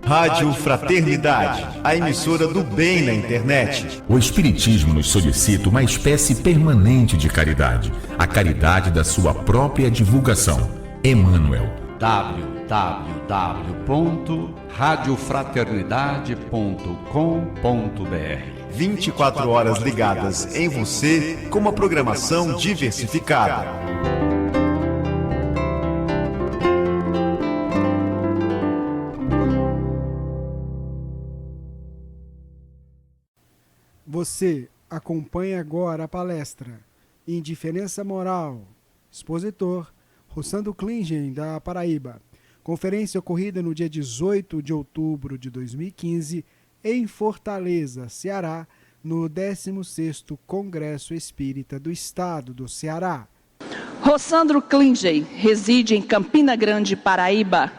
Rádio Fraternidade, a emissora do bem na internet. O Espiritismo nos solicita uma espécie permanente de caridade, a caridade da sua própria divulgação. Emmanuel. www.radiofraternidade.com.br 24 horas ligadas em você com uma programação diversificada. Você acompanha agora a palestra Indiferença Moral, expositor Rossandro Klingen, da Paraíba. Conferência ocorrida no dia 18 de outubro de 2015 em Fortaleza, Ceará, no 16º Congresso Espírita do Estado do Ceará. Rossandro Klingen reside em Campina Grande, Paraíba.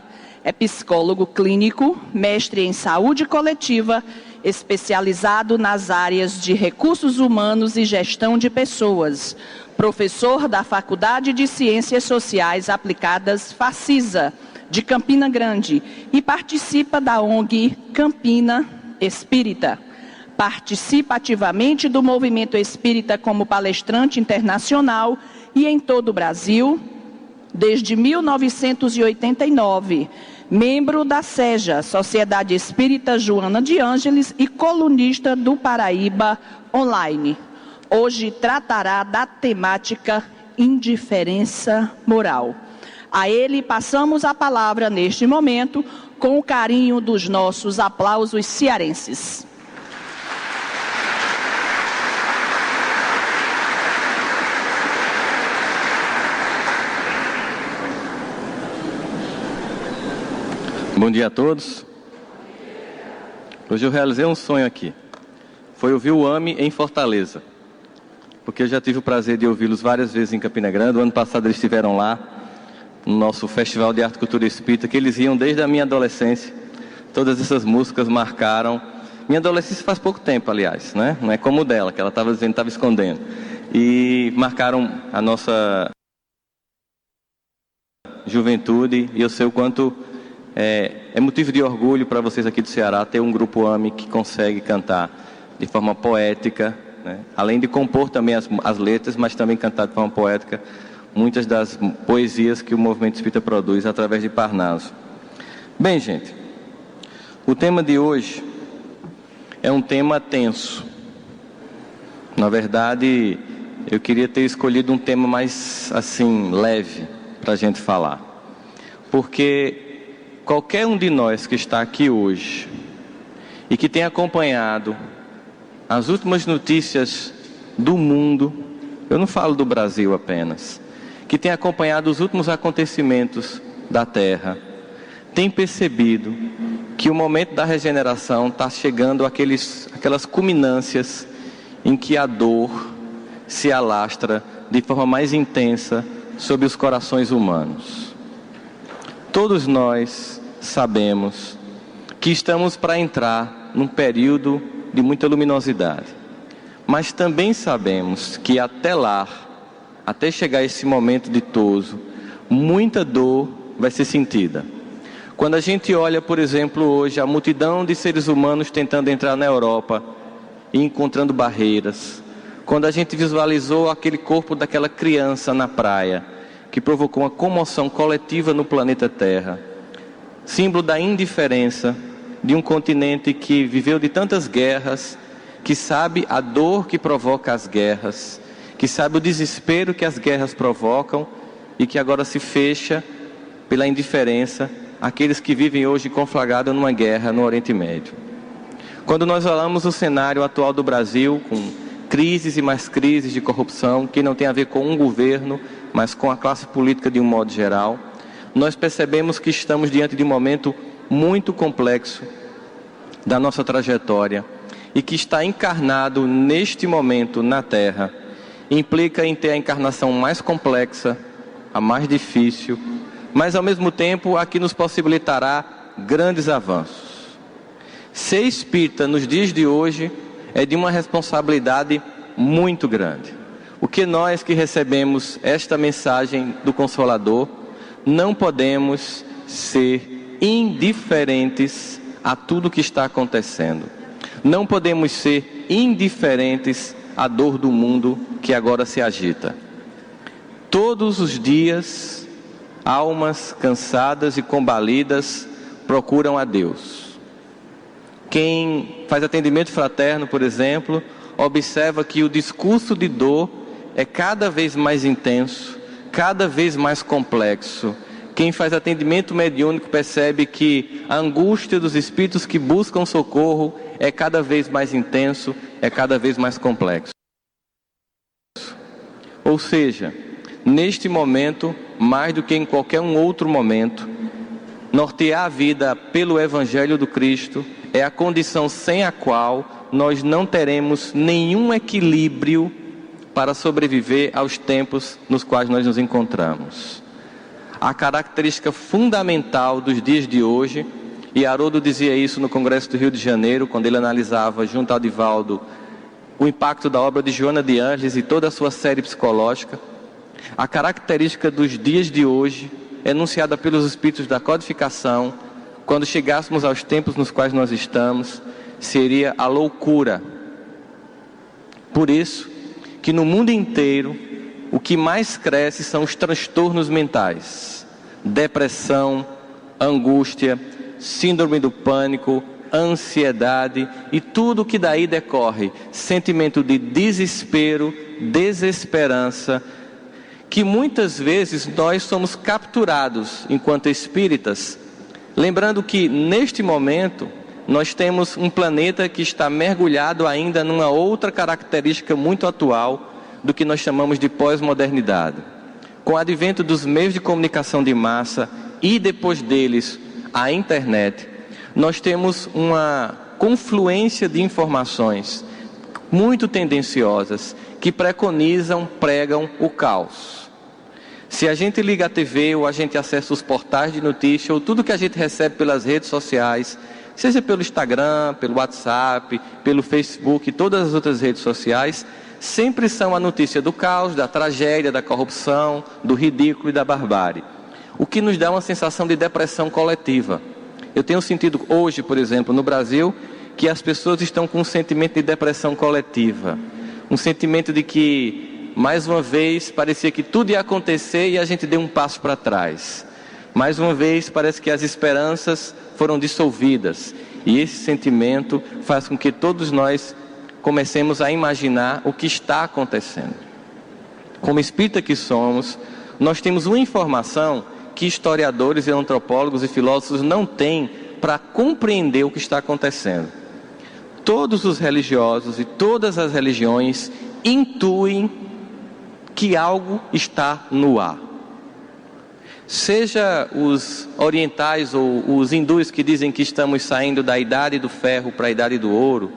É psicólogo clínico, mestre em saúde coletiva, especializado nas áreas de recursos humanos e gestão de pessoas, professor da Faculdade de Ciências Sociais Aplicadas Facisa, de Campina Grande, e participa da ONG Campina Espírita. Participa ativamente do movimento espírita como palestrante internacional e em todo o Brasil, desde 1989, membro da SEJA, Sociedade Espírita Joana de Ângeles, e colunista do Paraíba Online. Hoje tratará da temática indiferença moral. A ele passamos a palavra neste momento, com o carinho dos nossos aplausos cearenses. Bom dia a todos. Hoje eu realizei um sonho aqui. Foi ouvir o AME em Fortaleza. Porque eu já tive o prazer de ouvi-los várias vezes em Campina Grande. O ano passado eles estiveram lá, no nosso Festival de Arte, Cultura e Espírita, que eles iam desde a minha adolescência. Todas essas músicas marcaram. Minha adolescência faz pouco tempo, aliás, né? Não é como o dela, que ela estava dizendo que estava escondendo. E marcaram a nossa juventude, e eu sei o quanto é motivo de orgulho para vocês aqui do Ceará ter um grupo AME que consegue cantar de forma poética, né? Além de compor também as letras, mas também cantar de forma poética muitas das poesias que o movimento espírita produz através de Parnaso. Bem, gente, o tema de hoje é um tema tenso. Na verdade, eu queria ter escolhido um tema mais, assim, leve para a gente falar. Porque qualquer um de nós que está aqui hoje e que tem acompanhado as últimas notícias do mundo, eu não falo do Brasil apenas, que tem acompanhado os últimos acontecimentos da Terra, tem percebido que o momento da regeneração está chegando aquelas culminâncias em que a dor se alastra de forma mais intensa sobre os corações humanos. Todos nós sabemos que estamos para entrar num período de muita luminosidade, mas também sabemos que até lá, até chegar esse momento ditoso, muita dor vai ser sentida. Quando a gente olha, por exemplo, hoje a multidão de seres humanos tentando entrar na Europa e encontrando barreiras, quando a gente visualizou aquele corpo daquela criança na praia, que provocou uma comoção coletiva no planeta Terra, símbolo da indiferença de um continente que viveu de tantas guerras, que sabe a dor que provoca as guerras, que sabe o desespero que as guerras provocam e que agora se fecha pela indiferença àqueles que vivem hoje conflagrados numa guerra no Oriente Médio. Quando nós olhamos o cenário atual do Brasil, com crises e mais crises de corrupção, que não tem a ver com um governo, mas com a classe política de um modo geral, nós percebemos que estamos diante de um momento muito complexo da nossa trajetória e que está encarnado neste momento na Terra, implica em ter a encarnação mais complexa, a mais difícil, mas ao mesmo tempo a que nos possibilitará grandes avanços. Ser espírita nos dias de hoje é de uma responsabilidade muito grande. O que nós que recebemos esta mensagem do Consolador, não podemos ser indiferentes a tudo que está acontecendo. Não podemos ser indiferentes à dor do mundo que agora se agita. Todos os dias, almas cansadas e combalidas procuram a Deus. Quem faz atendimento fraterno, por exemplo, observa que o discurso de dor é cada vez mais intenso, cada vez mais complexo. Quem faz atendimento mediúnico percebe que a angústia dos espíritos que buscam socorro é cada vez mais intenso, é cada vez mais complexo. Ou seja, neste momento, mais do que em qualquer um outro momento, nortear a vida pelo Evangelho do Cristo é a condição sem a qual nós não teremos nenhum equilíbrio para sobreviver aos tempos nos quais nós nos encontramos. A característica fundamental dos dias de hoje, e Haroldo dizia isso no Congresso do Rio de Janeiro, quando ele analisava junto ao Divaldo o impacto da obra de Joana de Ângeles e toda a sua série psicológica, a característica dos dias de hoje, enunciada pelos espíritos da codificação, quando chegássemos aos tempos nos quais nós estamos, seria a loucura. Por isso que no mundo inteiro, o que mais cresce são os transtornos mentais, depressão, angústia, síndrome do pânico, ansiedade e tudo que daí decorre, sentimento de desespero, desesperança, que muitas vezes nós somos capturados enquanto espíritas, lembrando que neste momento nós temos um planeta que está mergulhado ainda numa outra característica muito atual do que nós chamamos de pós-modernidade. Com o advento dos meios de comunicação de massa e depois deles a internet, nós temos uma confluência de informações muito tendenciosas que pregam o caos. Se a gente liga a TV ou a gente acessa os portais de notícia ou tudo que a gente recebe pelas redes sociais, seja pelo Instagram, pelo WhatsApp, pelo Facebook e todas as outras redes sociais, sempre são a notícia do caos, da tragédia, da corrupção, do ridículo e da barbárie. O que nos dá uma sensação de depressão coletiva. Eu tenho sentido hoje, por exemplo, no Brasil, que as pessoas estão com um sentimento de depressão coletiva. Um sentimento de que, mais uma vez, parecia que tudo ia acontecer e a gente deu um passo para trás. Mais uma vez, parece que as esperanças foram dissolvidas. E esse sentimento faz com que todos nós comecemos a imaginar o que está acontecendo. Como espírita que somos, nós temos uma informação que historiadores e antropólogos e filósofos não têm para compreender o que está acontecendo. Todos os religiosos e todas as religiões intuem que algo está no ar. Seja os orientais ou os hindus que dizem que estamos saindo da idade do ferro para a idade do ouro,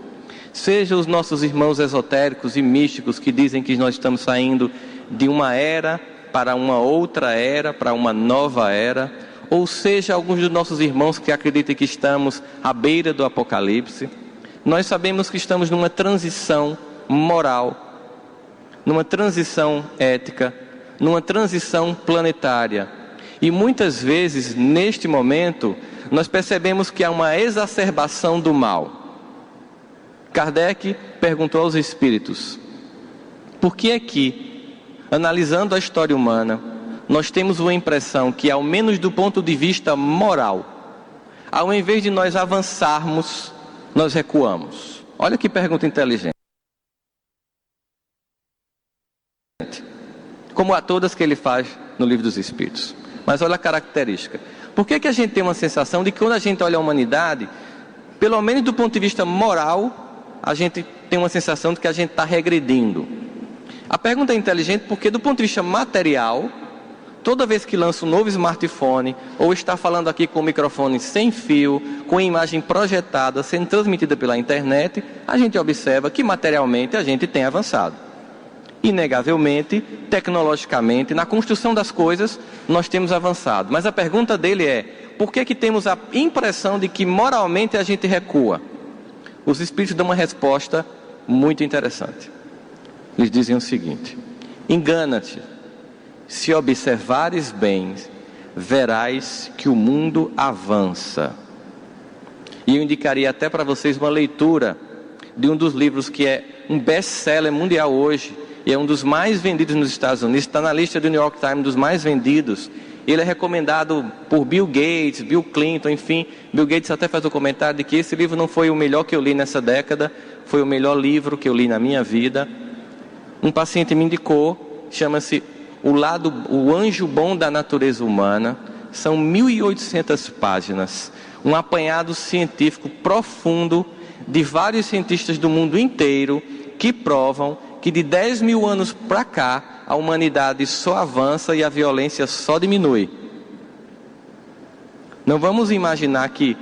seja os nossos irmãos esotéricos e místicos que dizem que nós estamos saindo de uma era para uma outra era, para uma nova era, ou seja alguns dos nossos irmãos que acreditam que estamos à beira do apocalipse, nós sabemos que estamos numa transição moral, numa transição ética, numa transição planetária. E muitas vezes, neste momento, nós percebemos que há uma exacerbação do mal. Kardec perguntou aos espíritos: por que é que, analisando a história humana, nós temos uma impressão que, ao menos do ponto de vista moral, ao invés de nós avançarmos, nós recuamos? Olha que pergunta inteligente. Como a todas que ele faz no Livro dos Espíritos. Mas olha a característica. Por que a gente tem uma sensação de que quando a gente olha a humanidade, pelo menos do ponto de vista moral, a gente tem uma sensação de que a gente está regredindo? A pergunta é inteligente porque do ponto de vista material, toda vez que lança um novo smartphone, ou está falando aqui com um microfone sem fio, com imagem projetada, sendo transmitida pela internet, a gente observa que materialmente a gente tem avançado. Inegavelmente, tecnologicamente, na construção das coisas, nós temos avançado. Mas a pergunta dele é: por que temos a impressão de que moralmente a gente recua? Os espíritos dão uma resposta muito interessante. Eles dizem o seguinte: Engana-te, se observares bem, verás que o mundo avança. E eu indicaria até para vocês uma leitura de um dos livros que é um best-seller mundial hoje, e é um dos mais vendidos nos Estados Unidos, está na lista do New York Times dos mais vendidos. Ele é recomendado por Bill Gates, Bill Clinton, enfim. Bill Gates até faz o comentário de que esse livro não foi o melhor que eu li nessa década, foi o melhor livro que eu li na minha vida. Um paciente me indicou, chama-se O Anjo Bom da Natureza Humana. São 1.800 páginas, um apanhado científico profundo de vários cientistas do mundo inteiro que provam que de 10 mil anos para cá, a humanidade só avança e a violência só diminui. Não vamos imaginar que,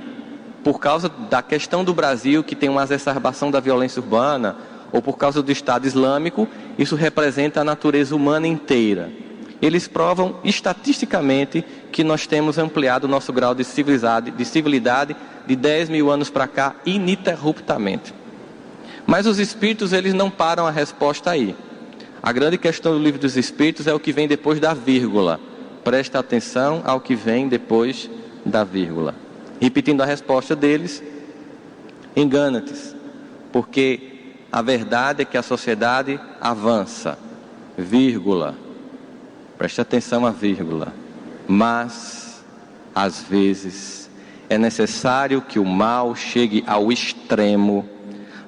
por causa da questão do Brasil, que tem uma exacerbação da violência urbana, ou por causa do Estado Islâmico, isso representa a natureza humana inteira. Eles provam estatisticamente que nós temos ampliado o nosso grau de civilidade de 10 mil anos para cá, ininterruptamente. Mas os espíritos, eles não param a resposta aí. A grande questão do livro dos espíritos é o que vem depois da vírgula. Presta atenção ao que vem depois da vírgula. Repetindo a resposta deles: engana-te, porque a verdade é que a sociedade avança, vírgula. Preste atenção à vírgula. Mas, às vezes, é necessário que o mal chegue ao extremo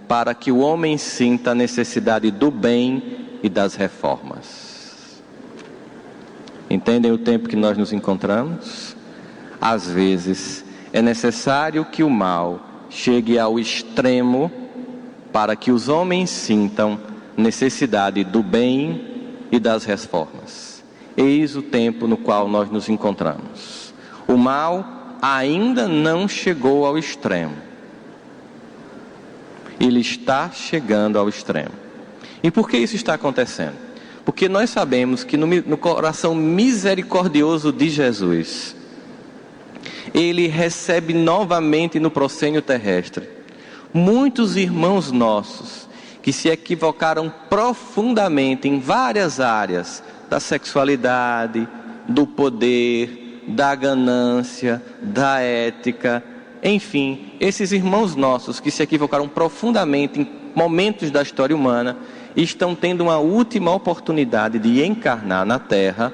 para que o homem sinta a necessidade do bem e das reformas. Entendem o tempo que nós nos encontramos? Às vezes, é necessário que o mal chegue ao extremo para que os homens sintam necessidade do bem e das reformas. Eis o tempo no qual nós nos encontramos. O mal ainda não chegou ao extremo. Ele está chegando ao extremo. E por que isso está acontecendo? Porque nós sabemos que no coração misericordioso de Jesus, Ele recebe novamente no proscênio terrestre muitos irmãos nossos que se equivocaram profundamente em várias áreas da sexualidade, do poder, da ganância, da ética. Enfim, esses irmãos nossos que se equivocaram profundamente em momentos da história humana estão tendo uma última oportunidade de encarnar na Terra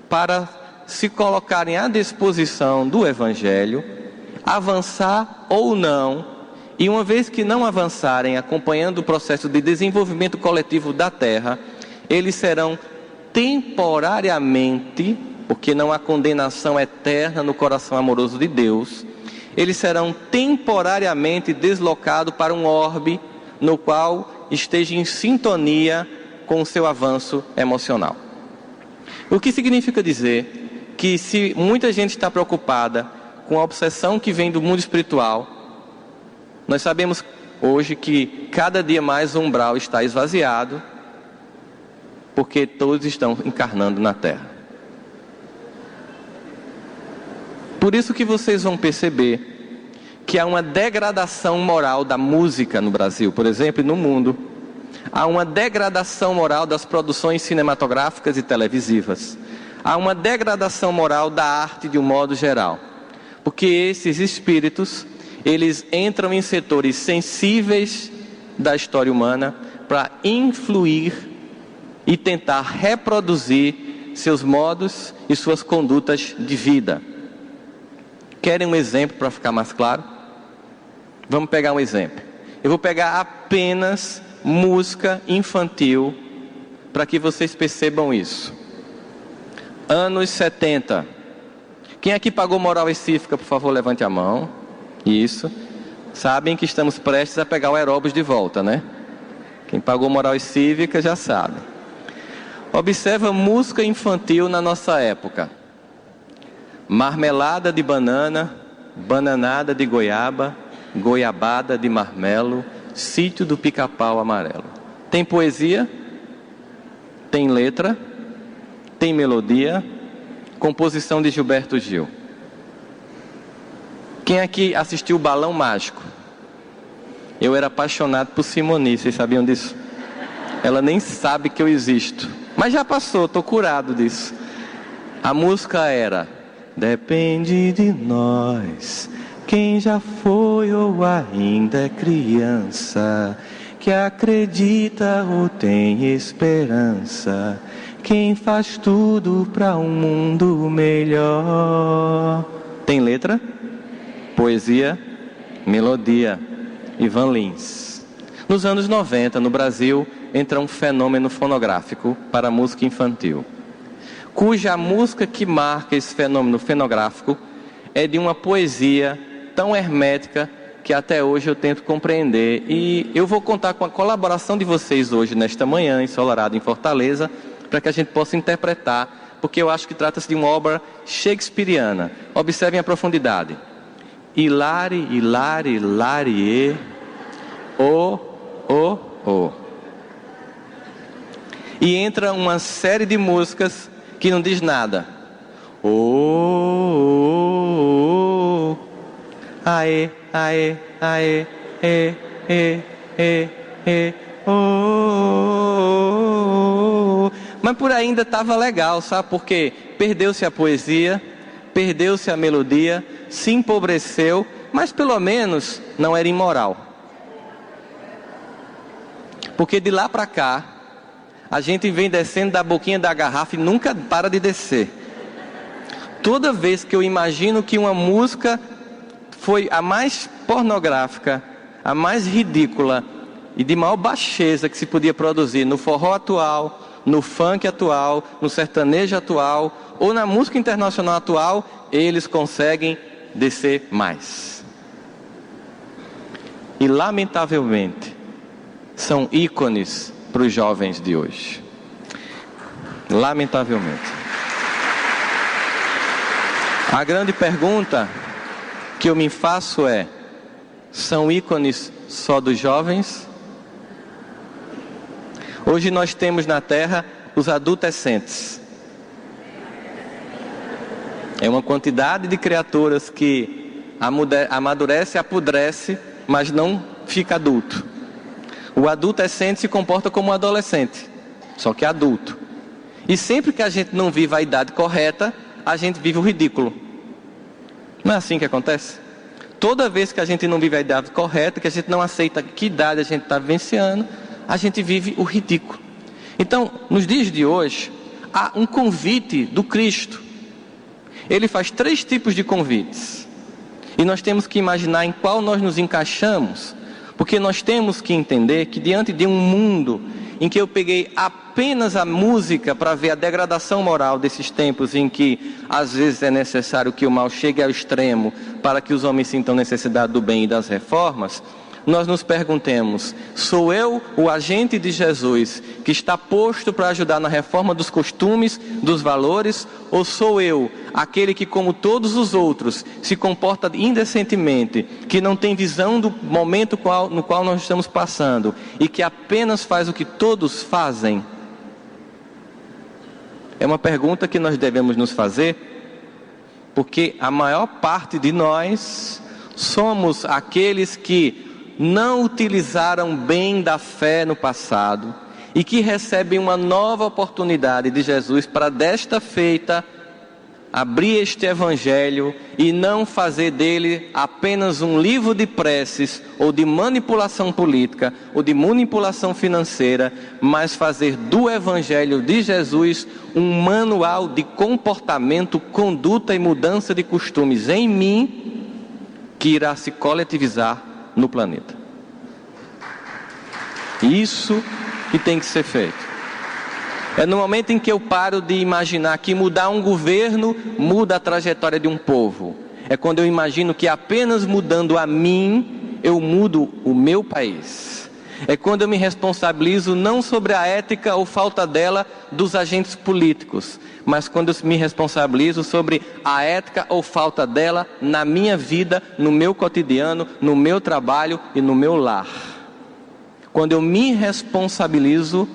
para se colocarem à disposição do Evangelho, avançar ou não, e uma vez que não avançarem, acompanhando o processo de desenvolvimento coletivo da Terra, eles serão temporariamente, porque não há condenação eterna no coração amoroso de Deus, eles serão temporariamente deslocados para um orbe no qual esteja em sintonia com o seu avanço emocional. O que significa dizer que se muita gente está preocupada com a obsessão que vem do mundo espiritual, nós sabemos hoje que cada dia mais o umbral está esvaziado, porque todos estão encarnando na Terra. Por isso que vocês vão perceber que há uma degradação moral da música no Brasil, por exemplo, e no mundo. Há uma degradação moral das produções cinematográficas e televisivas. Há uma degradação moral da arte de um modo geral. Porque esses espíritos, eles entram em setores sensíveis da história humana para influir e tentar reproduzir seus modos e suas condutas de vida. Querem um exemplo para ficar mais claro? Vamos pegar um exemplo. Eu vou pegar apenas música infantil para que vocês percebam isso. Anos 70. Quem aqui pagou moral e cívica, por favor, levante a mão. Isso. Sabem que estamos prestes a pegar o aeróbus de volta, né? Quem pagou moral e cívica já sabe. Observa música infantil na nossa época. Marmelada de banana, bananada de goiaba, goiabada de marmelo, sítio do pica-pau amarelo. Tem poesia, tem letra, tem melodia, composição de Gilberto Gil. Quem aqui assistiu o Balão Mágico? Eu era apaixonado por Simoni, vocês sabiam disso? ela nem sabe que eu existo. Mas já passou, estou curado disso. A música era: depende de nós, quem já foi ou ainda é criança, que acredita ou tem esperança, quem faz tudo para um mundo melhor. Tem letra? Poesia, melodia. Ivan Lins. Nos anos 90, no Brasil, entra um fenômeno fonográfico para a música infantil, cuja música que marca esse fenômeno fonográfico é de uma poesia tão hermética que até hoje eu tento compreender. E eu vou contar com a colaboração de vocês hoje, nesta manhã, ensolarada em Fortaleza, para que a gente possa interpretar, porque eu acho que trata-se de uma obra shakespeariana. Observem a profundidade. Hilari, hilari, hilarie, o. E entra uma série de músicas que não diz nada. Aê, aê, aê, Mas por aí ainda estava legal, sabe? Porque perdeu-se a poesia, perdeu-se a melodia, se empobreceu, mas pelo menos não era imoral. Porque de lá para cá, a gente vem descendo da boquinha da garrafa e nunca para de descer. Toda vez que eu imagino que uma música foi a mais pornográfica, a mais ridícula e de maior baixeza que se podia produzir no forró atual, no funk atual, no sertanejo atual ou na música internacional atual, eles conseguem descer mais. E lamentavelmente são ícones para os jovens de hoje. Lamentavelmente. A grande pergunta que eu me faço é: são ícones só dos jovens? Hoje nós temos na Terra os adolescentes. É uma quantidade de criaturas que amadurece, apodrece, mas não fica adulto. O adolescente se comporta como um adolescente, só que adulto. E sempre que a gente não vive a idade correta, a gente vive o ridículo. Não é assim que acontece? Toda vez que a gente não vive a idade correta, que a gente não aceita que idade a gente está vivenciando, a gente vive o ridículo. Então, nos dias de hoje, há um convite do Cristo. Ele faz 3 tipos de convites. E nós temos que imaginar em qual nós nos encaixamos, porque nós temos que entender que diante de um mundo em que eu peguei apenas a música para ver a degradação moral desses tempos em que às vezes é necessário que o mal chegue ao extremo para que os homens sintam necessidade do bem e das reformas, nós nos perguntemos: sou eu o agente de Jesus que está posto para ajudar na reforma dos costumes, dos valores, ou sou eu aquele que, como todos os outros, se comporta indecentemente, que não tem visão do momento no qual nós estamos passando e que apenas faz o que todos fazem? É uma pergunta que nós devemos nos fazer, porque a maior parte de nós somos aqueles que não utilizaram bem da fé no passado e que recebem uma nova oportunidade de Jesus para desta feita abrir este evangelho e não fazer dele apenas um livro de preces ou de manipulação política ou de manipulação financeira, mas fazer do evangelho de Jesus um manual de comportamento, conduta e mudança de costumes em mim, que irá se coletivizar no planeta. Isso que tem que ser feito. É no momento em que eu paro de imaginar que mudar um governo muda a trajetória de um povo. É quando eu imagino que apenas mudando a mim, eu mudo o meu país. É quando eu me responsabilizo não sobre a ética ou falta dela dos agentes políticos, mas quando eu me responsabilizo sobre a ética ou falta dela na minha vida, no meu cotidiano, no meu trabalho e no meu lar. Quando eu me responsabilizo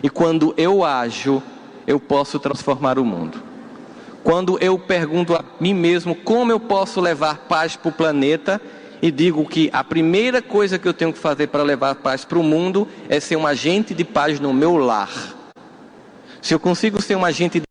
e quando eu ajo, eu posso transformar o mundo. Quando eu pergunto a mim mesmo como eu posso levar paz para o planeta e digo que a primeira coisa que eu tenho que fazer para levar paz para o mundo é ser um agente de paz no meu lar. Se eu consigo ser um agente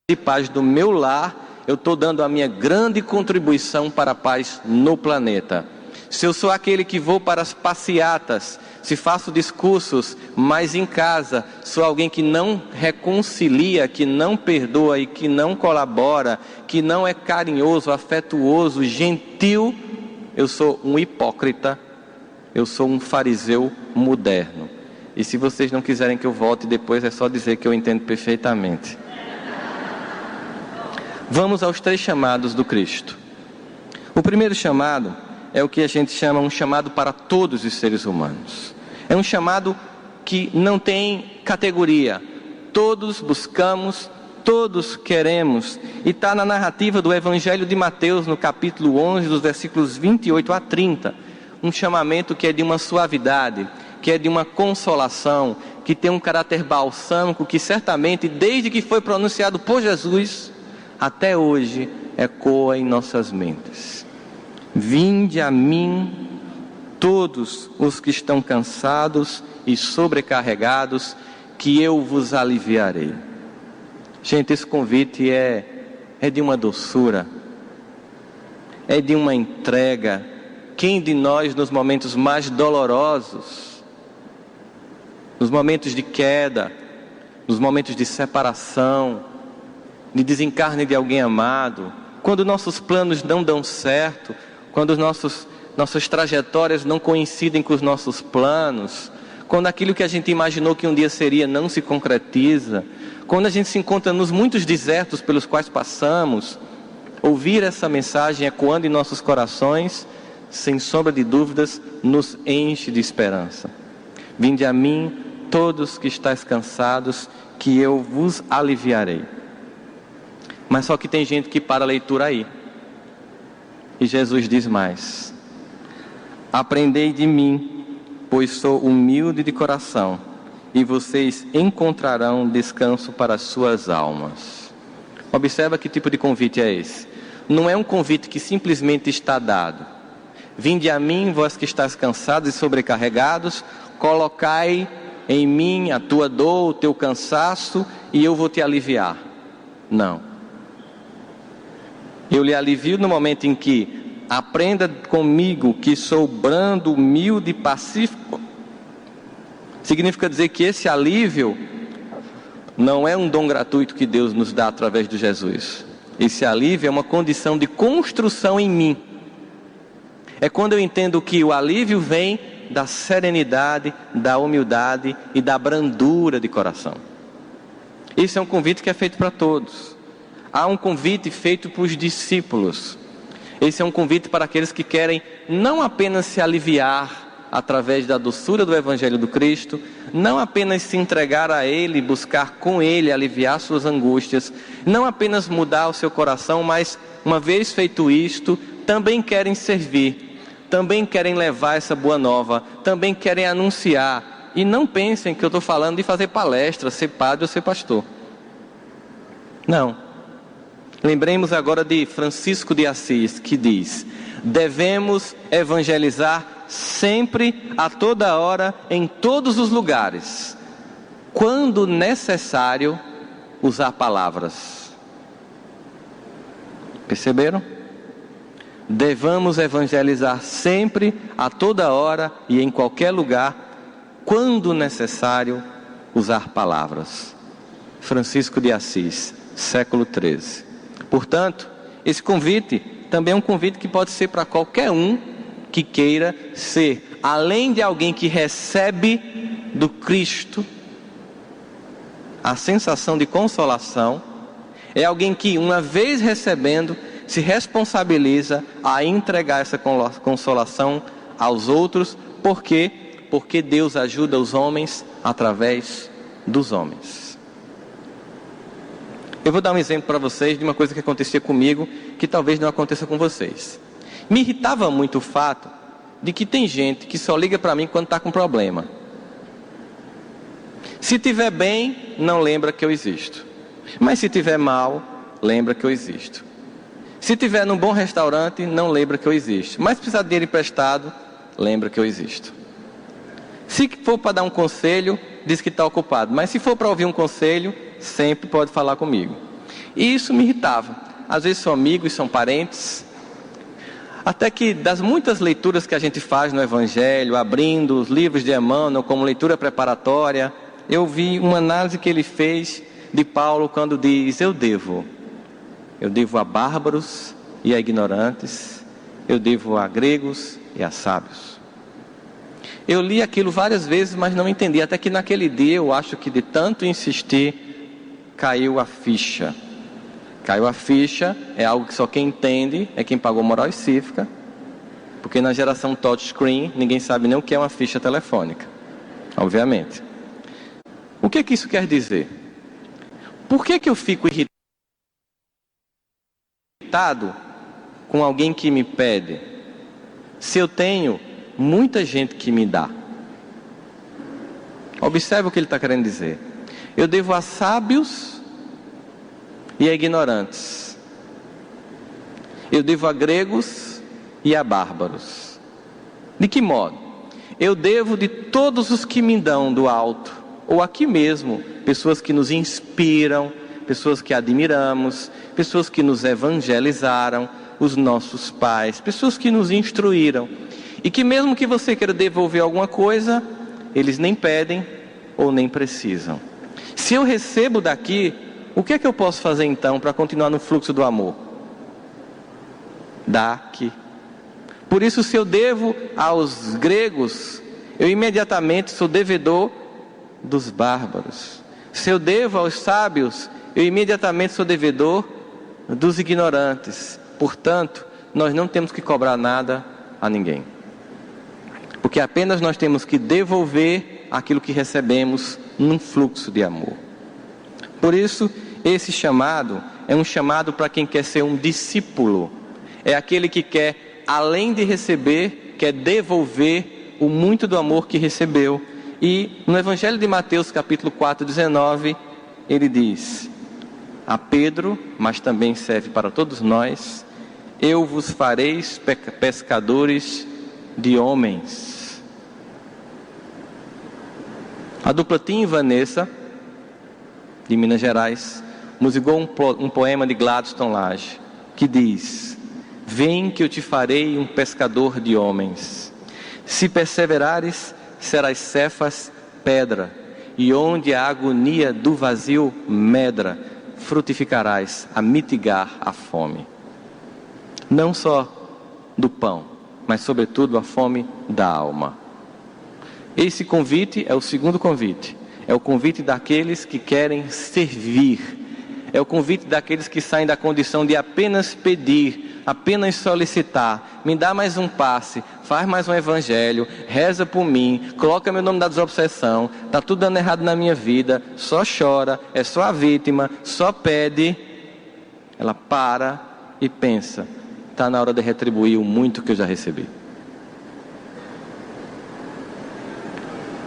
de paz no meu lar, eu estou dando a minha grande contribuição para a paz no planeta. Se eu sou aquele que vou para as passeatas, se faço discursos, mas em casa sou alguém que não reconcilia, que não perdoa e que não colabora, que não é carinhoso, afetuoso, gentil, eu sou um hipócrita, eu sou um fariseu moderno. E se vocês não quiserem que eu volte depois, é só dizer que eu entendo perfeitamente. Vamos aos 3 chamados do Cristo. O primeiro chamado é o que a gente chama um chamado para todos os seres humanos. É um chamado que não tem categoria. Todos buscamos, todos queremos. E está na narrativa do Evangelho de Mateus, no capítulo 11, dos versículos 28 a 30. Um chamamento que é de uma suavidade, que é de uma consolação, que tem um caráter balsâmico, que certamente, desde que foi pronunciado por Jesus, até hoje, ecoa em nossas mentes. Vinde a mim, todos os que estão cansados e sobrecarregados, que eu vos aliviarei. Gente, esse convite é de uma doçura, é de uma entrega. Quem de nós, nos momentos mais dolorosos, nos momentos de queda, nos momentos de separação, de desencarne de alguém amado, quando nossos planos não dão certo, quando nossas trajetórias não coincidem com os nossos planos, quando aquilo que a gente imaginou que um dia seria não se concretiza, quando a gente se encontra nos muitos desertos pelos quais passamos, ouvir essa mensagem ecoando em nossos corações, sem sombra de dúvidas, nos enche de esperança. Vinde a mim, todos que estáis cansados, que eu vos aliviarei. Mas só que tem gente que para a leitura aí. E Jesus diz mais: aprendei de mim, pois sou humilde de coração, e vocês encontrarão descanso para as suas almas. Observa que tipo de convite é esse. Não é um convite que simplesmente está dado. Vinde a mim, vós que estáis cansados e sobrecarregados, colocai em mim a tua dor, o teu cansaço, e eu vou te aliviar. Não. Eu lhe alivio no momento em que aprenda comigo que sou brando, humilde e pacífico. Significa dizer que esse alívio não é um dom gratuito que Deus nos dá através de Jesus. Esse alívio é uma condição de construção em mim. É quando eu entendo que o alívio vem da serenidade, da humildade e da brandura de coração. Esse é um convite que é feito para todos. Há um convite feito para os discípulos. Esse é um convite para aqueles que querem não apenas se aliviar através da doçura do Evangelho do Cristo, não apenas se entregar a Ele, buscar com Ele aliviar suas angústias, não apenas mudar o seu coração, mas uma vez feito isto, também querem servir, também querem levar essa boa nova, também querem anunciar. E não pensem que eu estou falando de fazer palestra, ser padre ou ser pastor. Não. Lembremos agora de Francisco de Assis, que diz: devemos evangelizar sempre, a toda hora, em todos os lugares, quando necessário, usar palavras. Perceberam? Devemos evangelizar sempre, a toda hora e em qualquer lugar, quando necessário, usar palavras. Francisco de Assis, século XIII. Portanto, esse convite também é um convite que pode ser para qualquer um que queira ser, além de alguém que recebe do Cristo a sensação de consolação, é alguém que, uma vez recebendo, se responsabiliza a entregar essa consolação aos outros. Por quê? Porque Deus ajuda os homens através dos homens. Eu vou dar um exemplo para vocês de uma coisa que acontecia comigo, que talvez não aconteça com vocês. Me irritava muito o fato de que tem gente que só liga para mim quando está com problema. Se tiver bem, não lembra que eu existo. Mas se tiver mal, lembra que eu existo. Se tiver num bom restaurante, não lembra que eu existo. Mas se precisar de dinheiro emprestado, lembra que eu existo. Se for para dar um conselho, diz que está ocupado. Mas se for para ouvir um conselho, sempre pode falar comigo. E isso me irritava. Às vezes são amigos, são parentes. Até que das muitas leituras que a gente faz no Evangelho, abrindo os livros de Emmanuel como leitura preparatória, eu vi uma análise que ele fez de Paulo quando diz: eu devo a bárbaros e a ignorantes, eu devo a gregos e a sábios. Eu li aquilo várias vezes, mas não entendi, até que naquele dia eu acho que de tanto insistir, caiu a ficha. Caiu a ficha, é algo que só quem entende é quem pagou moral e cívica, porque na geração touchscreen ninguém sabe nem o que é uma ficha telefônica, obviamente. O que isso quer dizer? Por que eu fico irritado com alguém que me pede, se eu tenho muita gente que me dá? Observe o que ele está querendo dizer. Eu devo a sábios e a ignorantes. Eu devo a gregos e a bárbaros. De que modo? Eu devo de todos os que me dão do alto, ou aqui mesmo, pessoas que nos inspiram, pessoas que admiramos, pessoas que nos evangelizaram, os nossos pais, pessoas que nos instruíram, e que mesmo que você queira devolver alguma coisa, eles nem pedem ou nem precisam. Se eu recebo daqui, o que é que eu posso fazer então para continuar no fluxo do amor? Daqui. Por isso, se eu devo aos gregos, eu imediatamente sou devedor dos bárbaros. Se eu devo aos sábios, eu imediatamente sou devedor dos ignorantes. Portanto, nós não temos que cobrar nada a ninguém, porque apenas nós temos que devolver aquilo que recebemos num fluxo de amor. Por isso, esse chamado é um chamado para quem quer ser um discípulo. É aquele que quer, além de receber, quer devolver o muito do amor que recebeu. E no Evangelho de Mateus, capítulo 4, 19, ele diz a Pedro, mas também serve para todos nós: eu vos fareis pescadores de homens. A dupla Tim e Vanessa, de Minas Gerais, musicou um poema de Gladstone Lage, que diz: vem que eu te farei um pescador de homens. Se perseverares, serás Cefas, pedra, e onde a agonia do vazio medra, frutificarás a mitigar a fome. Não só do pão, mas sobretudo a fome da alma. Esse convite é o segundo convite. É o convite daqueles que querem servir. É o convite daqueles que saem da condição de apenas pedir, apenas solicitar. Me dá mais um passe, faz mais um evangelho, reza por mim, coloca meu nome da desobsessão, está tudo dando errado na minha vida, só chora, é só a vítima, só pede. Ela para e pensa: está na hora de retribuir o muito que eu já recebi.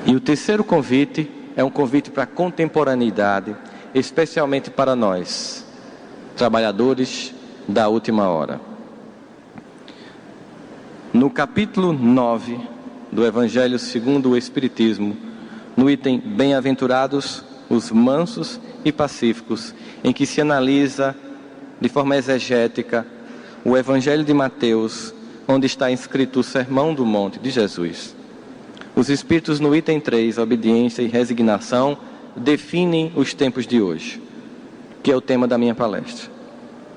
E o terceiro convite é um convite para a contemporaneidade, especialmente para nós, trabalhadores da última hora. No capítulo 9 do Evangelho segundo o Espiritismo, no item Bem-aventurados os mansos e pacíficos, em que se analisa de forma exegética o Evangelho de Mateus, onde está escrito o Sermão do Monte de Jesus. Os Espíritos, no item 3, obediência e resignação, definem os tempos de hoje, que é o tema da minha palestra.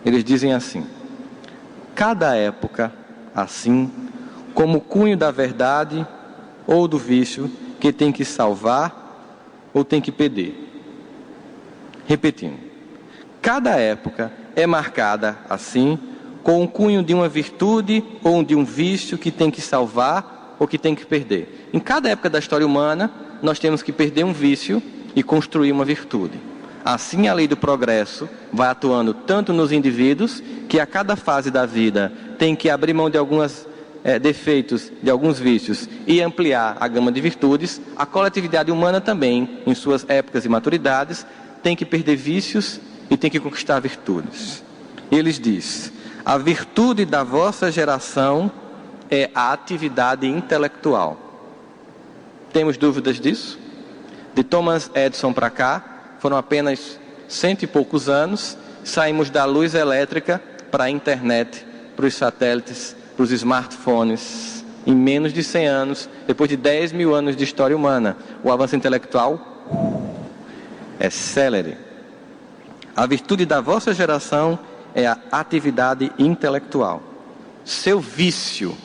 Eles dizem assim: cada época, assim, como o cunho da verdade ou do vício, que tem que salvar ou tem que perder. Repetindo, cada época é marcada, assim, com o cunho de uma virtude ou de um vício que tem que salvar ou que tem que perder. Em cada época da história humana, nós temos que perder um vício e construir uma virtude. Assim, a lei do progresso vai atuando tanto nos indivíduos, que a cada fase da vida tem que abrir mão de alguns defeitos, de alguns vícios, e ampliar a gama de virtudes. A coletividade humana também, em suas épocas e maturidades, tem que perder vícios e tem que conquistar virtudes. Eles dizem: A virtude da vossa geração é a atividade intelectual. Temos dúvidas disso? De Thomas Edison para cá, foram apenas 100 e poucos anos, saímos da luz elétrica para a internet, para os satélites, para os smartphones. Em menos de 100 anos, depois de 10 mil anos de história humana, o avanço intelectual é célere. A virtude da vossa geração é a atividade intelectual. Seu vício,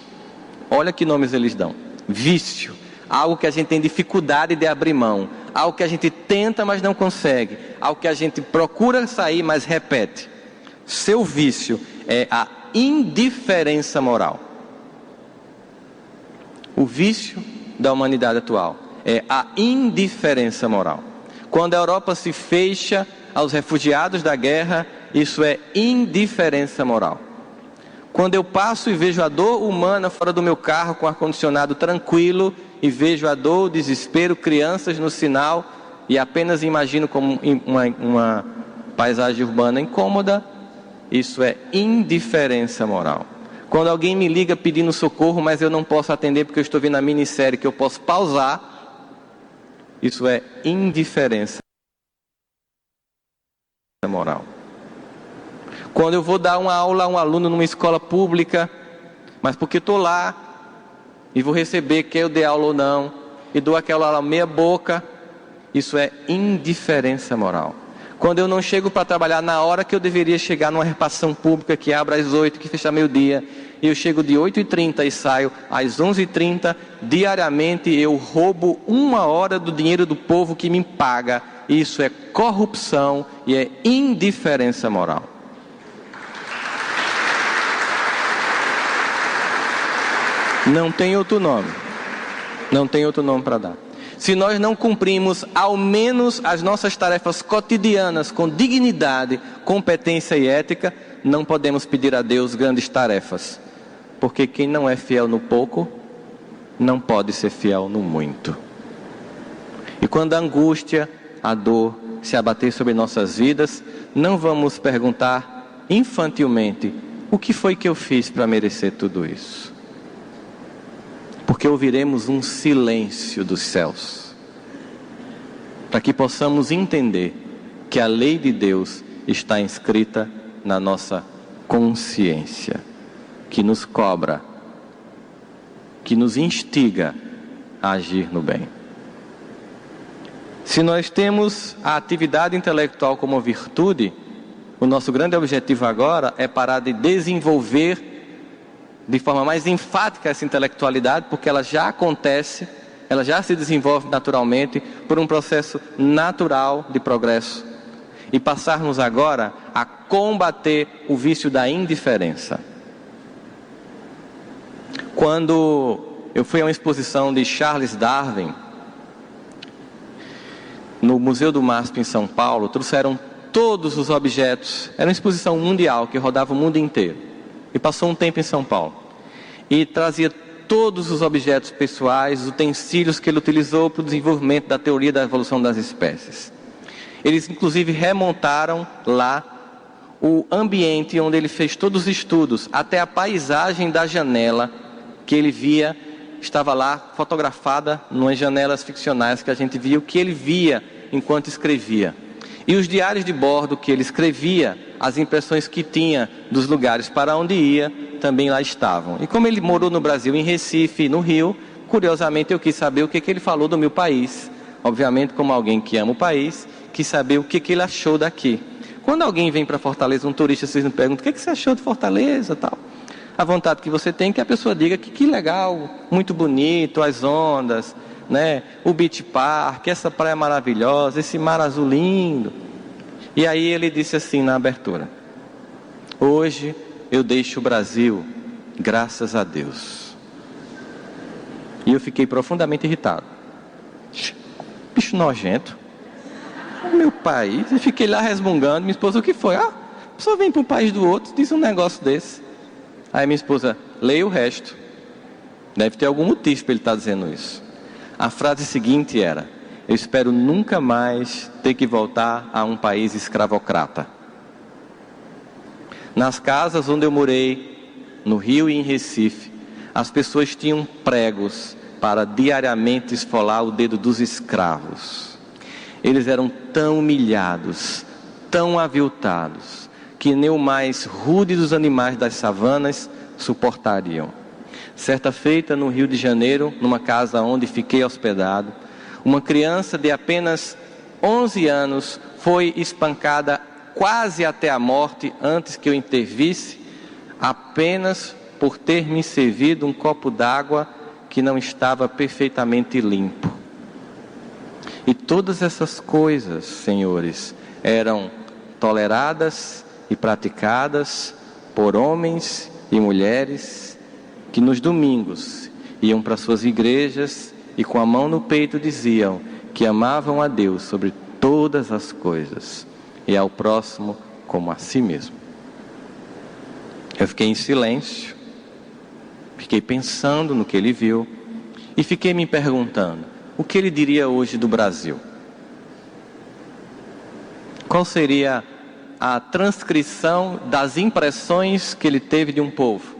olha que nomes eles dão. Vício, algo que a gente tem dificuldade de abrir mão, algo que a gente tenta, mas não consegue, algo que a gente procura sair, mas repete. Seu vício é a indiferença moral. O vício da humanidade atual é a indiferença moral. Quando a Europa se fecha aos refugiados da guerra, isso é indiferença moral. Quando eu passo e vejo a dor humana fora do meu carro com ar-condicionado tranquilo e vejo a dor, o desespero, crianças no sinal e apenas imagino como uma paisagem urbana incômoda, isso é indiferença moral. Quando alguém me liga pedindo socorro, mas eu não posso atender porque eu estou vendo a minissérie que eu posso pausar, isso é indiferença moral. Quando eu vou dar uma aula a um aluno numa escola pública, mas porque estou lá e vou receber quer eu dê aula ou não, e dou aquela aula meia boca, isso é indiferença moral. Quando eu não chego para trabalhar na hora que eu deveria chegar numa repartição pública que abre às 8, que fecha meio-dia, e eu chego de 8h30 e saio às 11h30, diariamente eu roubo 1 hora do dinheiro do povo que me paga. Isso é corrupção e é indiferença moral. Não tem outro nome. Não tem outro nome para dar. Se nós não cumprimos ao menos as nossas tarefas cotidianas com dignidade, competência e ética, não podemos pedir a Deus grandes tarefas. Porque quem não é fiel no pouco, não pode ser fiel no muito. E quando a angústia, a dor se abater sobre nossas vidas, não vamos perguntar infantilmente: o que foi que eu fiz para merecer tudo isso? Porque ouviremos um silêncio dos céus, para que possamos entender que a lei de Deus está inscrita na nossa consciência, que nos cobra, que nos instiga a agir no bem. Se nós temos a atividade intelectual como virtude, o nosso grande objetivo agora é parar de desenvolver de forma mais enfática essa intelectualidade, porque ela já acontece, ela já se desenvolve naturalmente por um processo natural de progresso, e passarmos agora a combater o vício da indiferença. Quando eu fui a uma exposição de Charles Darwin no Museu do MASP em São Paulo, trouxeram todos os objetos, era uma exposição mundial que rodava o mundo inteiro. E passou um tempo em São Paulo. E trazia todos os objetos pessoais, os utensílios que ele utilizou para o desenvolvimento da teoria da evolução das espécies. Eles inclusive remontaram lá o ambiente onde ele fez todos os estudos, até a paisagem da janela que ele via, estava lá fotografada nas janelas ficcionais que a gente via, o que ele via enquanto escrevia. E os diários de bordo que ele escrevia, as impressões que tinha dos lugares para onde ia, também lá estavam. E como ele morou no Brasil, em Recife, no Rio, curiosamente eu quis saber o que ele falou do meu país. Obviamente, como alguém que ama o país, quis saber o que ele achou daqui. Quando alguém vem para Fortaleza, um turista, vocês me perguntam: o que você achou de Fortaleza, tal? A vontade que você tem é que a pessoa diga que legal, muito bonito, as ondas, né? O Beach Park, essa praia maravilhosa, esse mar azul lindo. E aí ele disse assim na abertura: hoje eu deixo o Brasil, graças a Deus. E eu fiquei profundamente irritado. Bicho nojento. O meu país. E fiquei lá resmungando. Minha esposa: o que foi? A pessoa vem para o país do outro, diz um negócio desse. Aí minha esposa: leia o resto. Deve ter algum motivo para ele estar dizendo isso. A frase seguinte era: eu espero nunca mais ter que voltar a um país escravocrata. Nas casas onde eu morei, no Rio e em Recife, as pessoas tinham pregos para diariamente esfolar o dedo dos escravos. Eles eram tão humilhados, tão aviltados, que nem o mais rude dos animais das savanas suportariam. Certa feita, no Rio de Janeiro, numa casa onde fiquei hospedado, uma criança de apenas 11 anos foi espancada quase até a morte antes que eu intervisse, apenas por ter me servido um copo d'água que não estava perfeitamente limpo. E todas essas coisas, senhores, eram toleradas e praticadas por homens e mulheres que nos domingos iam para suas igrejas e com a mão no peito diziam que amavam a Deus sobre todas as coisas e ao próximo como a si mesmo. Eu fiquei em silêncio, fiquei pensando no que ele viu e fiquei me perguntando, o que ele diria hoje do Brasil? Qual seria a transcrição das impressões que ele teve de um povo?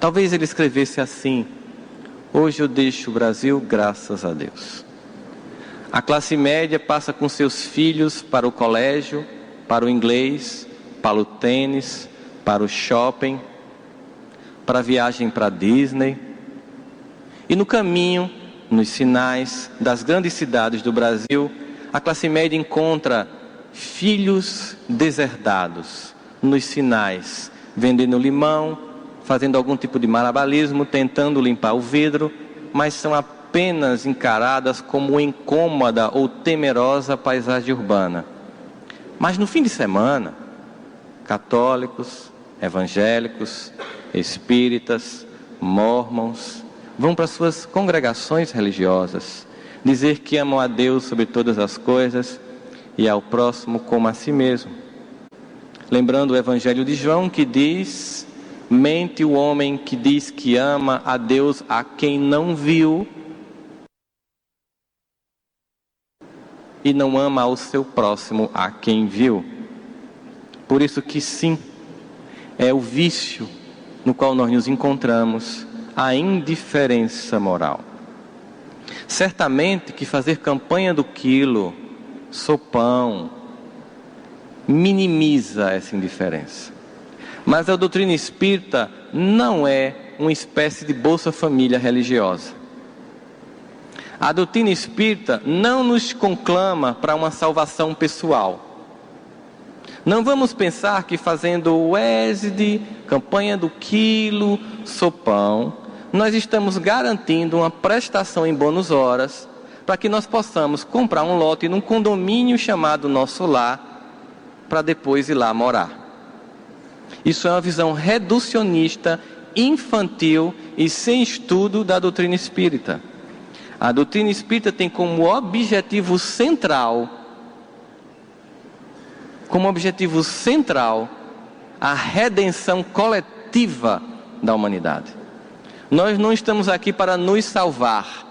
Talvez ele escrevesse assim: hoje eu deixo o Brasil graças a Deus. A classe média passa com seus filhos para o colégio, para o inglês, para o tênis, para o shopping, para a viagem para a Disney. E no caminho, nos sinais das grandes cidades do Brasil, a classe média encontra filhos deserdados nos sinais, vendendo limão, fazendo algum tipo de malabarismo, tentando limpar o vidro, mas são apenas encaradas como incômoda ou temerosa paisagem urbana. Mas no fim de semana, católicos, evangélicos, espíritas, mórmons, vão para suas congregações religiosas, dizer que amam a Deus sobre todas as coisas e ao próximo como a si mesmo. Lembrando o Evangelho de João que diz: mente o homem que diz que ama a Deus a quem não viu e não ama ao seu próximo a quem viu. Por isso que sim, é o vício no qual nós nos encontramos, a indiferença moral. Certamente que fazer campanha do quilo, sopão, minimiza essa indiferença. Mas a doutrina espírita não é uma espécie de Bolsa Família religiosa. A doutrina espírita não nos conclama para uma salvação pessoal. Não vamos pensar que fazendo o ESD, campanha do quilo, sopão, nós estamos garantindo uma prestação em bônus horas para que nós possamos comprar um lote num condomínio chamado Nosso Lar para depois ir lá morar. Isso é uma visão reducionista, infantil e sem estudo da doutrina espírita. A doutrina espírita tem como objetivo central a redenção coletiva da humanidade. Nós não estamos aqui para nos salvar,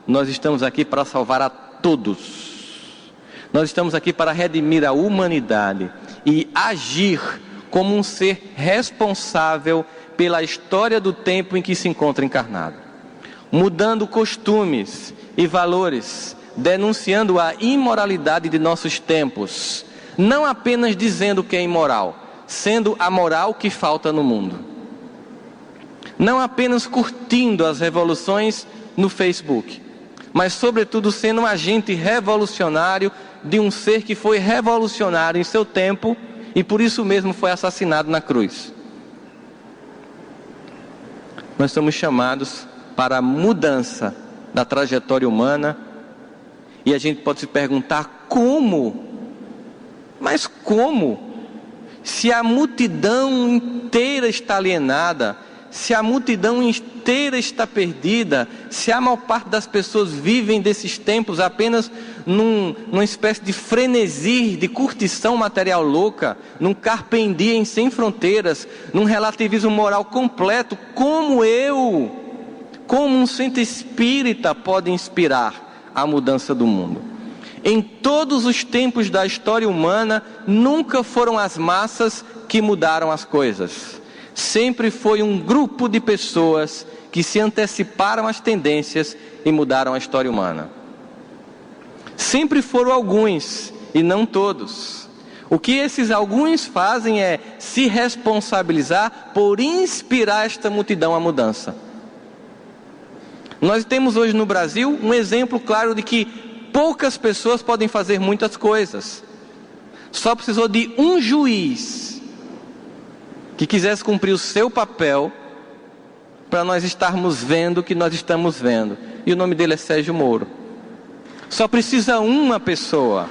nós estamos aqui para salvar a todos. Nós estamos aqui para redimir a humanidade e agir como um ser responsável pela história do tempo em que se encontra encarnado, mudando costumes e valores, denunciando a imoralidade de nossos tempos, não apenas dizendo que é imoral, sendo a moral que falta no mundo. Não apenas curtindo as revoluções no Facebook, mas sobretudo sendo um agente revolucionário de um ser que foi revolucionário em seu tempo e por isso mesmo foi assassinado na cruz. Nós somos chamados para a mudança da trajetória humana e a gente pode se perguntar como? Mas como? Se a multidão inteira está alienada, se a multidão inteira está perdida, se a maior parte das pessoas vivem desses tempos apenas numa espécie de frenesi, de curtição material louca, num carpe diem sem fronteiras, num relativismo moral completo, como um centro espírita pode inspirar a mudança do mundo? Em todos os tempos da história humana, nunca foram as massas que mudaram as coisas. Sempre foi um grupo de pessoas que se anteciparam às tendências e mudaram a história humana. Sempre foram alguns e não todos. O que esses alguns fazem é se responsabilizar por inspirar esta multidão à mudança. Nós temos hoje no Brasil um exemplo claro de que poucas pessoas podem fazer muitas coisas. Só precisou de um juiz que quisesse cumprir o seu papel para nós estarmos vendo o que nós estamos vendo. E o nome dele é Sérgio Moro. Só precisa uma pessoa.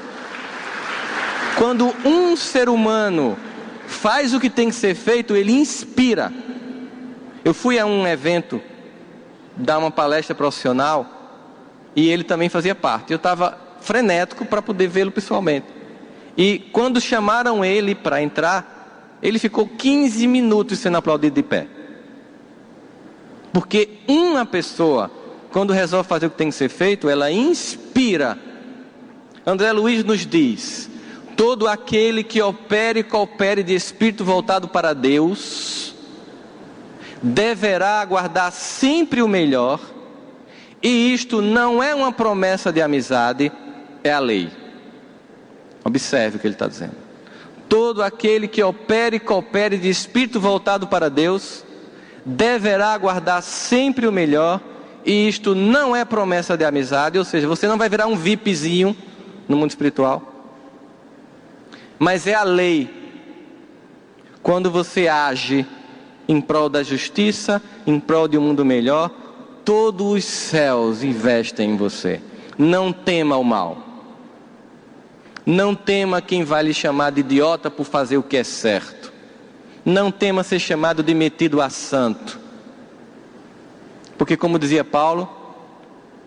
Quando um ser humano faz o que tem que ser feito, ele inspira. Eu fui a um evento, dar uma palestra profissional, e ele também fazia parte. Eu estava frenético para poder vê-lo pessoalmente. E quando chamaram ele para entrar, ele ficou 15 minutos sendo aplaudido de pé. Porque uma pessoa, quando resolve fazer o que tem que ser feito, ela inspira. André Luiz nos diz: todo aquele que opere e coopere de espírito voltado para Deus, deverá aguardar sempre o melhor, e isto não é uma promessa de amizade, é a lei. Observe o que ele está dizendo. Todo aquele que opere e coopere de espírito voltado para Deus, deverá aguardar sempre o melhor, e isto não é promessa de amizade, ou seja, você não vai virar um VIPzinho no mundo espiritual, mas é a lei. Quando você age em prol da justiça, em prol de um mundo melhor, todos os céus investem em você. Não tema o mal. Não tema quem vai lhe chamar de idiota por fazer o que é certo. Não tema ser chamado de metido a santo. Porque, como dizia Paulo,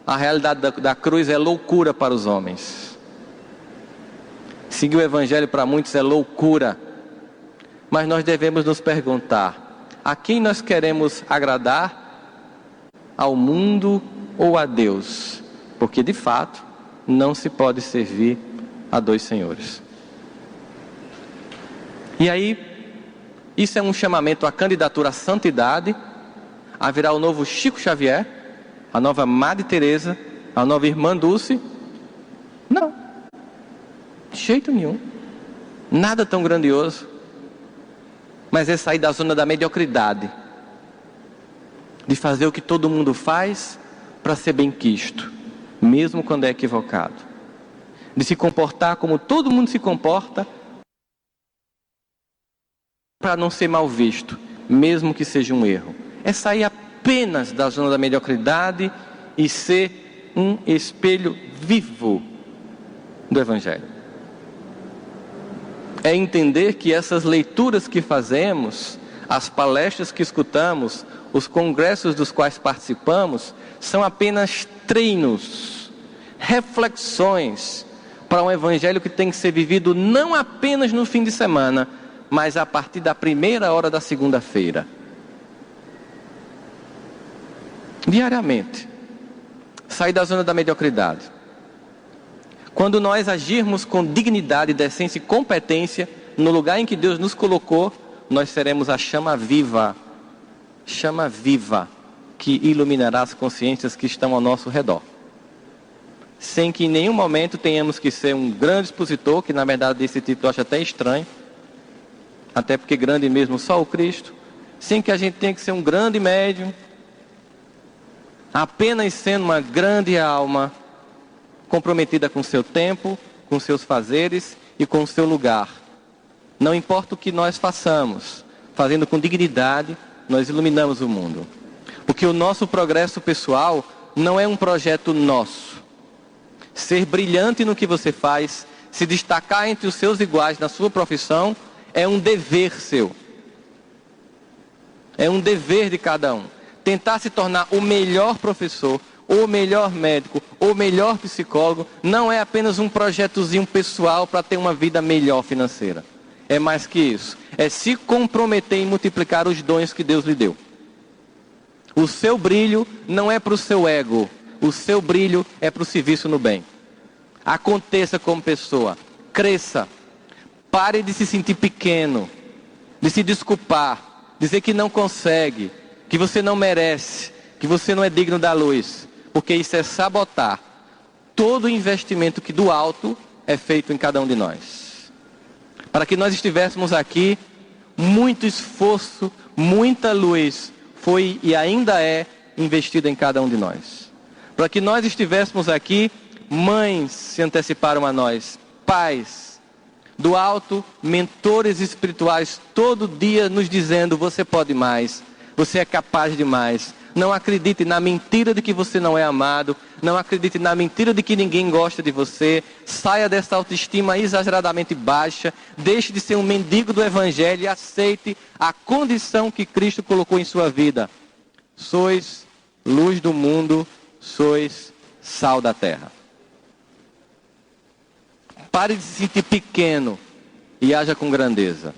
a realidade da cruz é loucura para os homens. Seguir o evangelho para muitos é loucura. Mas nós devemos nos perguntar: a quem nós queremos agradar? Ao mundo ou a Deus? Porque de fato não se pode servir a dois senhores. E aí, isso é um chamamento à candidatura à santidade, a virar o novo Chico Xavier, a nova Madre Teresa, a nova Irmã Dulce? Não, de jeito nenhum. Nada tão grandioso. Mas é sair da zona da mediocridade, de fazer o que todo mundo faz para ser benquisto, mesmo quando é equivocado, de se comportar como todo mundo se comporta para não ser mal visto, mesmo que seja um erro. É sair apenas da zona da mediocridade e ser um espelho vivo do evangelho. É entender que essas leituras que fazemos, as palestras que escutamos, os congressos dos quais participamos, são apenas treinos, reflexões para um evangelho que tem que ser vivido não apenas no fim de semana, mas a partir da primeira hora da segunda-feira. Diariamente. Sair da zona da mediocridade. Quando nós agirmos com dignidade, decência e competência no lugar em que Deus nos colocou, nós seremos a chama viva que iluminará as consciências que estão ao nosso redor. Sem que em nenhum momento tenhamos que ser um grande expositor, que na verdade esse título eu acho até estranho, até porque grande mesmo só o Cristo. Sem que a gente tenha que ser um grande médium, apenas sendo uma grande alma, comprometida com seu tempo, com seus fazeres e com o seu lugar. Não importa o que nós façamos, fazendo com dignidade, nós iluminamos o mundo. Porque o nosso progresso pessoal não é um projeto nosso. Ser brilhante no que você faz, se destacar entre os seus iguais na sua profissão, é um dever seu. É um dever de cada um. Tentar se tornar o melhor professor, o melhor médico, o melhor psicólogo, não é apenas um projetozinho pessoal para ter uma vida melhor financeira. É mais que isso. É se comprometer em multiplicar os dons que Deus lhe deu. O seu brilho não é para o seu ego. O seu brilho é para o serviço no bem. Aconteça como pessoa. Cresça. Pare de se sentir pequeno, de se desculpar, dizer que não consegue, que você não merece, que você não é digno da luz, porque isso é sabotar todo o investimento que do alto é feito em cada um de nós. Para que nós estivéssemos aqui, muito esforço, muita luz foi e ainda é investida em cada um de nós. Para que nós estivéssemos aqui, mães se anteciparam a nós, pais do alto, mentores espirituais, todo dia nos dizendo: você pode mais, você é capaz de mais. Não acredite na mentira de que você não é amado, não acredite na mentira de que ninguém gosta de você. Saia dessa autoestima exageradamente baixa, deixe de ser um mendigo do Evangelho e aceite a condição que Cristo colocou em sua vida. Sois luz do mundo, sois sal da terra. Pare de se sentir pequeno e haja com grandeza.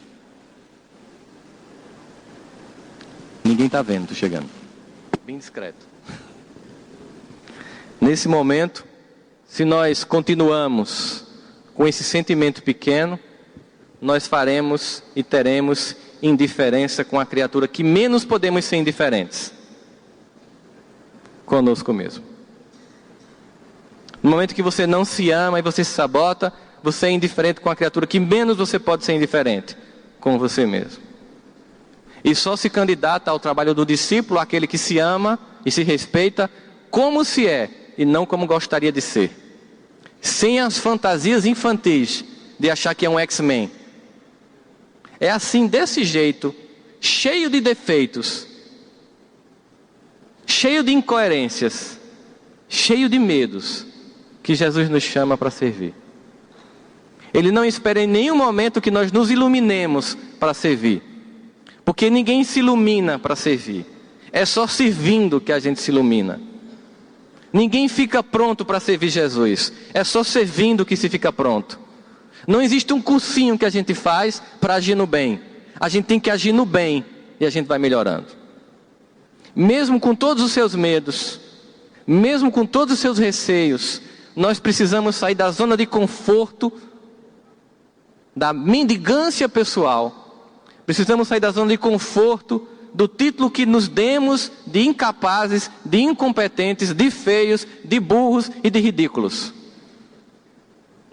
Ninguém está vendo, estou chegando. Bem discreto. Nesse momento, se nós continuamos com esse sentimento pequeno, nós faremos e teremos indiferença com a criatura que menos podemos ser indiferentes. Conosco mesmo. No momento que você não se ama e você se sabota, você é indiferente com a criatura que menos você pode ser indiferente, com você mesmo. E só se candidata ao trabalho do discípulo aquele que se ama e se respeita como se é e não como gostaria de ser. Sem as fantasias infantis de achar que é um X-Men. É assim, desse jeito, cheio de defeitos, cheio de incoerências, cheio de medos, que Jesus nos chama para servir. Ele não espera em nenhum momento que nós nos iluminemos para servir. Porque ninguém se ilumina para servir. É só servindo que a gente se ilumina. Ninguém fica pronto para servir Jesus. É só servindo que se fica pronto. Não existe um cursinho que a gente faz para agir no bem. A gente tem que agir no bem e a gente vai melhorando. Mesmo com todos os seus medos, mesmo com todos os seus receios, nós precisamos sair da zona de conforto, da mendigância pessoal. Precisamos sair da zona de conforto, do título que nos demos de incapazes, de incompetentes, de feios, de burros e de ridículos.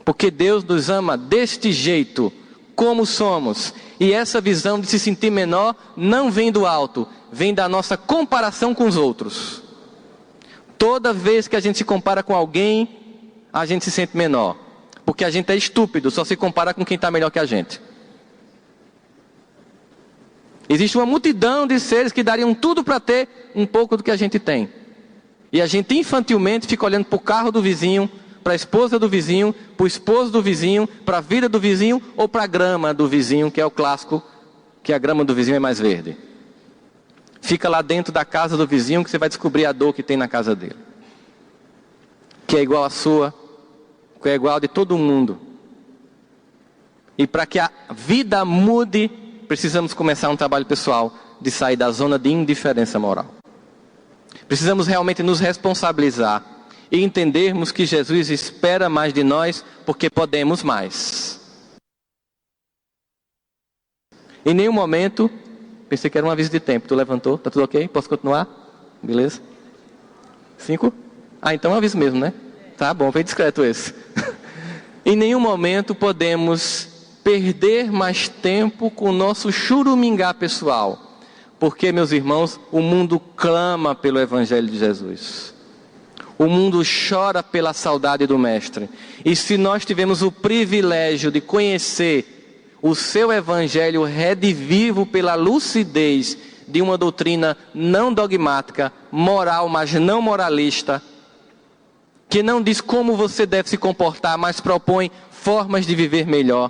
Porque Deus nos ama deste jeito, como somos. E essa visão de se sentir menor não vem do alto, vem da nossa comparação com os outros. Toda vez que a gente se compara com alguém, a gente se sente menor. Porque a gente é estúpido, só se compara com quem está melhor que a gente. Existe uma multidão de seres que dariam tudo para ter um pouco do que a gente tem. E a gente infantilmente fica olhando para o carro do vizinho, para a esposa do vizinho, para o esposo do vizinho, para a vida do vizinho ou para a grama do vizinho, que é o clássico, que a grama do vizinho é mais verde. Fica lá dentro da casa do vizinho que você vai descobrir a dor que tem na casa dele. Que é igual à sua, que é igual a de todo mundo. E para que a vida mude, precisamos começar um trabalho pessoal de sair da zona de indiferença moral. Precisamos realmente nos responsabilizar e entendermos que Jesus espera mais de nós porque podemos mais. Em nenhum momento, pensei que era um aviso de tempo, tu levantou, tá tudo ok? Posso continuar? Beleza? 5? Então é um aviso mesmo, né? Tá bom, foi discreto esse. Em nenhum momento podemos perder mais tempo com o nosso churumingá pessoal. Porque, meus irmãos, o mundo clama pelo Evangelho de Jesus. O mundo chora pela saudade do Mestre. E se nós tivermos o privilégio de conhecer o seu Evangelho redivivo pela lucidez de uma doutrina não dogmática, moral, mas não moralista, que não diz como você deve se comportar, mas propõe formas de viver melhor,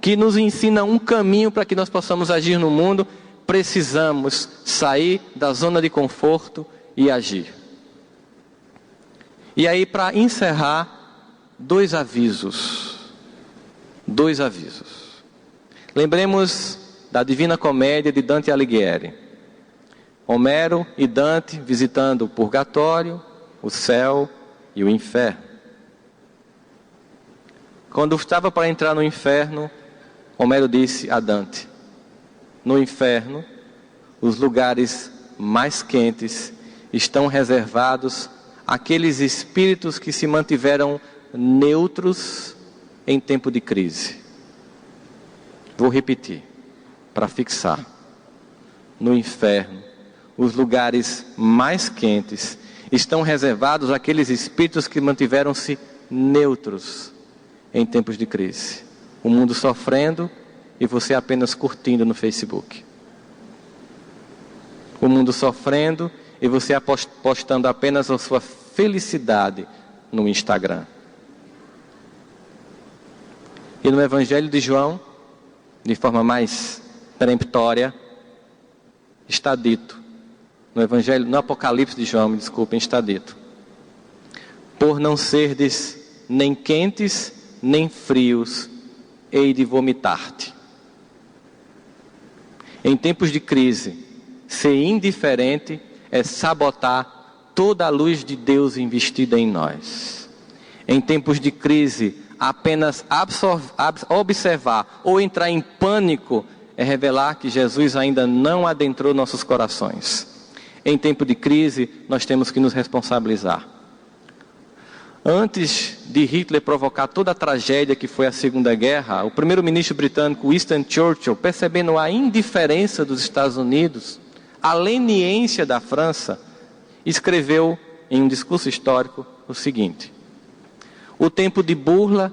que nos ensina um caminho para que nós possamos agir no mundo, precisamos sair da zona de conforto e agir. E aí, para encerrar, dois avisos. Lembremos da Divina Comédia de Dante Alighieri. Homero e Dante visitando o purgatório, o céu e o inferno. Quando estava para entrar no inferno, Homero disse a Dante: no inferno, os lugares mais quentes estão reservados àqueles espíritos que se mantiveram neutros em tempo de crise. Vou repetir, para fixar. No inferno, os lugares mais quentes estão reservados àqueles espíritos que mantiveram-se neutros em tempos de crise. O mundo sofrendo e você apenas curtindo no Facebook. O mundo sofrendo e você postando apenas a sua felicidade no Instagram. E no Evangelho de João, de forma mais peremptória, está dito, no Apocalipse de João, me desculpem, está dito: por não serdes nem quentes, nem frios, hei de vomitar-te. Em tempos de crise, ser indiferente é sabotar toda a luz de Deus investida em nós. Em tempos de crise, apenas observar ou entrar em pânico é revelar que Jesus ainda não adentrou nossos corações. Em tempo de crise, nós temos que nos responsabilizar. Antes de Hitler provocar toda a tragédia que foi a Segunda Guerra, o primeiro-ministro britânico Winston Churchill, percebendo a indiferença dos Estados Unidos, a leniência da França, escreveu em um discurso histórico o seguinte: o tempo de burla,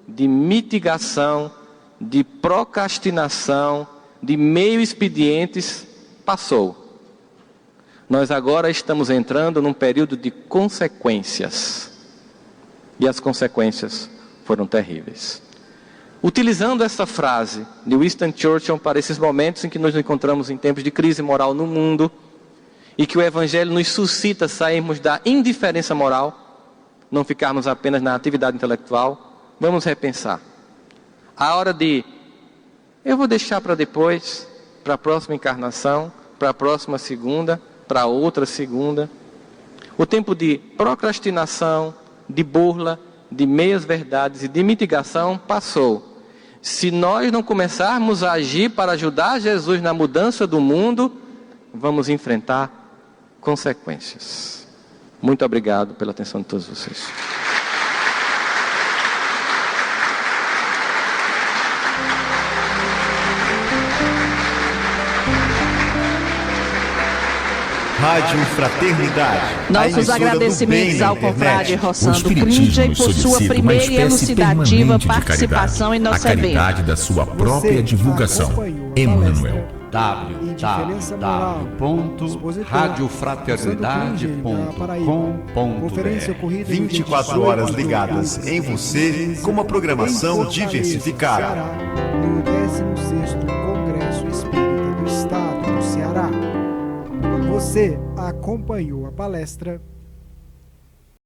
de mitigação, de procrastinação, de meio expedientes passou. Nós agora estamos entrando num período de consequências. E as consequências foram terríveis. Utilizando essa frase de Winston Churchill para esses momentos em que nos encontramos em tempos de crise moral no mundo, e que o Evangelho nos suscita sairmos da indiferença moral, não ficarmos apenas na atividade intelectual, vamos repensar. A hora de, eu vou deixar para depois, para a próxima encarnação, para a próxima segunda, para outra segunda. O tempo de procrastinação, de burla, de meias verdades e de mitigação passou. Se nós não começarmos a agir para ajudar Jesus na mudança do mundo, vamos enfrentar consequências. Muito obrigado pela atenção de todos vocês. Rádio Fraternidade. Nossos agradecimentos ao confrade Rossandro Klingen por sua primeira e elucidativa participação em nosso evento. A caridade da sua própria divulgação. Emmanuel. www.radiofraternidade.com.br 24 horas ligadas em você com uma programação diversificada. No 16º Congresso Espírita do Estado do Ceará. Você acompanhou a palestra